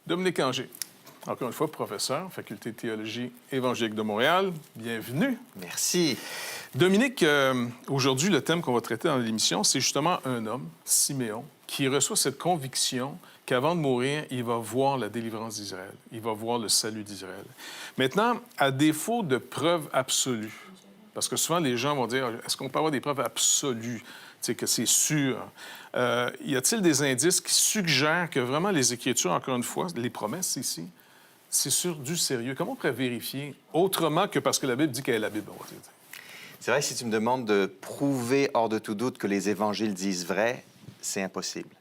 Dominique Angers, encore une fois, professeur, Faculté de théologie évangélique de Montréal. Bienvenue. Merci. Dominique, aujourd'hui, le thème qu'on va traiter dans l'émission, c'est justement un homme, Siméon, qui reçoit cette conviction qu'avant de mourir, il va voir la délivrance d'Israël. Il va voir le salut d'Israël. Maintenant, à défaut de preuves absolues, parce que souvent les gens vont dire, est-ce qu'on peut avoir des preuves absolues, que c'est sûr? Y a-t-il des indices qui suggèrent que vraiment les Écritures, encore une fois, les promesses ici, c'est sur du sérieux? Comment on pourrait vérifier autrement que parce que la Bible dit qu'elle est la Bible? On va dire. C'est vrai que si tu me demandes de prouver hors de tout doute que les évangiles disent vrai, c'est impossible.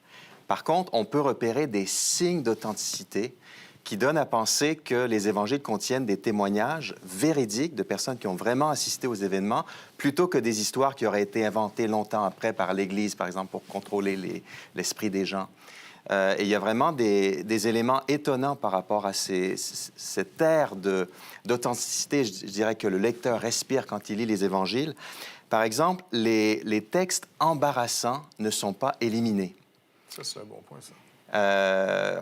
Par contre, on peut repérer des signes d'authenticité qui donnent à penser que les évangiles contiennent des témoignages véridiques de personnes qui ont vraiment assisté aux événements, plutôt que des histoires qui auraient été inventées longtemps après par l'Église, par exemple, pour contrôler l'esprit des gens. Et il y a vraiment des éléments étonnants par rapport à cette ère d'authenticité, je dirais, que le lecteur respire quand il lit les évangiles. Par exemple, les textes embarrassants ne sont pas éliminés. Ça, c'est un bon point, ça.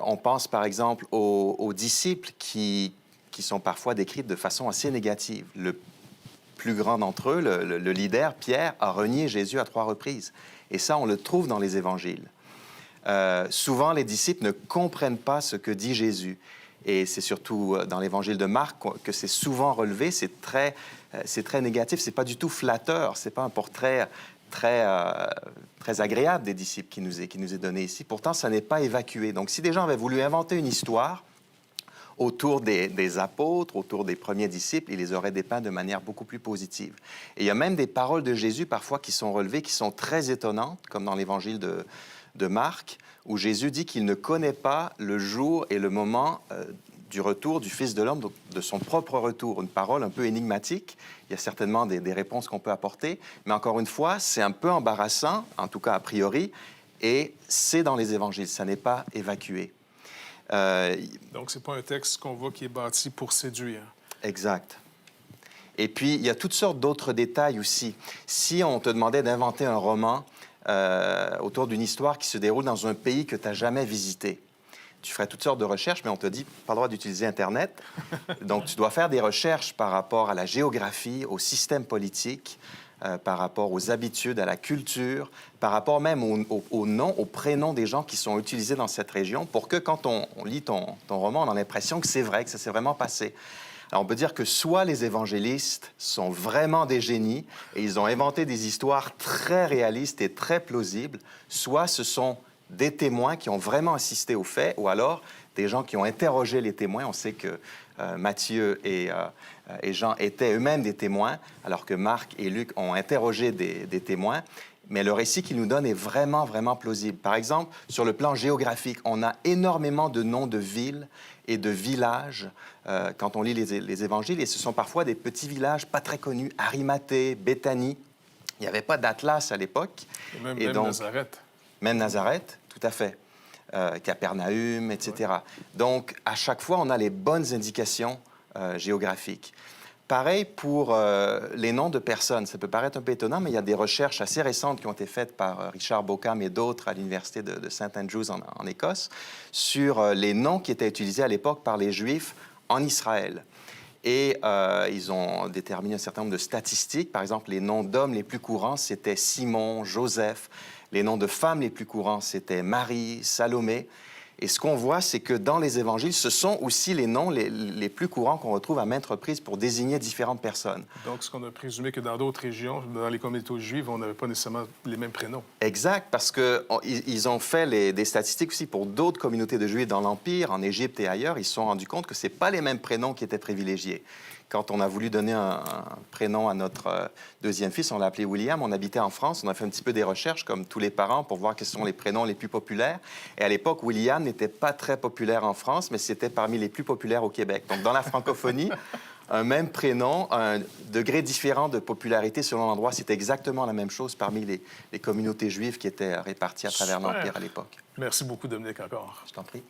On pense, par exemple, aux disciples qui sont parfois décrits de façon assez négative. Le plus grand d'entre eux, le leader, Pierre, a renié Jésus à 3 reprises. Et ça, on le trouve dans les évangiles. Souvent, les disciples ne comprennent pas ce que dit Jésus. Et c'est surtout dans l'évangile de Marc que c'est souvent relevé. C'est très négatif. C'est pas du tout flatteur. C'est pas un portrait très agréable des disciples qui nous est donné ici. Pourtant, ça n'est pas évacué. Donc, si des gens avaient voulu inventer une histoire autour des apôtres, autour des premiers disciples, ils les auraient dépeints de manière beaucoup plus positive. Et il y a même des paroles de Jésus, parfois, qui sont relevées, qui sont très étonnantes, comme dans l'évangile de Marc, où Jésus dit qu'il ne connaît pas le jour et le moment du retour du Fils de l'homme, de son propre retour. Une parole un peu énigmatique. Il y a certainement des réponses qu'on peut apporter, mais encore une fois, c'est un peu embarrassant, en tout cas a priori, et c'est dans les évangiles, ça n'est pas évacué. Donc, c'est pas un texte qu'on voit qui est bâti pour séduire. Exact. Et puis, il y a toutes sortes d'autres détails aussi. Si on te demandait d'inventer un roman autour d'une histoire qui se déroule dans un pays que tu n'as jamais visité, tu ferais toutes sortes de recherches, mais on te dit pas le droit d'utiliser Internet. Donc, tu dois faire des recherches par rapport à la géographie, au système politique, par rapport aux habitudes, à la culture, par rapport même aux noms, aux prénoms des gens qui sont utilisés dans cette région, pour que quand on lit ton roman, on a l'impression que c'est vrai, que ça s'est vraiment passé. Alors, on peut dire que soit les évangélistes sont vraiment des génies et ils ont inventé des histoires très réalistes et très plausibles, soit ce sont des témoins qui ont vraiment assisté aux faits, ou alors des gens qui ont interrogé les témoins. On sait que Matthieu et Jean étaient eux-mêmes des témoins, alors que Marc et Luc ont interrogé des témoins. Mais le récit qu'ils nous donnent est vraiment, vraiment plausible. Par exemple, sur le plan géographique, on a énormément de noms de villes et de villages quand on lit les évangiles, et ce sont parfois des petits villages pas très connus, Arimathée, Béthanie. Il n'y avait pas d'atlas à l'époque. Et donc, Nazareth. Même Nazareth, tout à fait. Capernaum, etc. Ouais. Donc, à chaque fois, on a les bonnes indications géographiques. Pareil pour les noms de personnes. Ça peut paraître un peu étonnant, mais il y a des recherches assez récentes qui ont été faites par Richard Bauckham et d'autres à l'université de St. Andrews en Écosse sur les noms qui étaient utilisés à l'époque par les Juifs en Israël. Et ils ont déterminé un certain nombre de statistiques. Par exemple, les noms d'hommes les plus courants, c'était Simon, Joseph. Les noms de femmes les plus courants, c'était Marie, Salomé. Et ce qu'on voit, c'est que dans les évangiles, ce sont aussi les noms les plus courants qu'on retrouve à maintes reprises pour désigner différentes personnes. Donc, ce qu'on a présumé que dans d'autres régions, dans les communautés juives, on n'avait pas nécessairement les mêmes prénoms. Exact, parce qu'ils ont fait des statistiques aussi pour d'autres communautés de juifs dans l'Empire, en Égypte et ailleurs. Ils se sont rendus compte que ce n'est pas les mêmes prénoms qui étaient privilégiés. Quand on a voulu donner un prénom à notre deuxième fils, on l'a appelé William. On habitait en France. On a fait un petit peu des recherches, comme tous les parents, pour voir quels sont les prénoms les plus populaires. Et à l'époque, William n'était pas très populaire en France, mais c'était parmi les plus populaires au Québec. Donc, dans la francophonie, un même prénom, un degré différent de popularité selon l'endroit, c'était exactement la même chose parmi les communautés juives qui étaient réparties à travers l'Empire à l'époque. Merci beaucoup, Dominique, encore. Je t'en prie.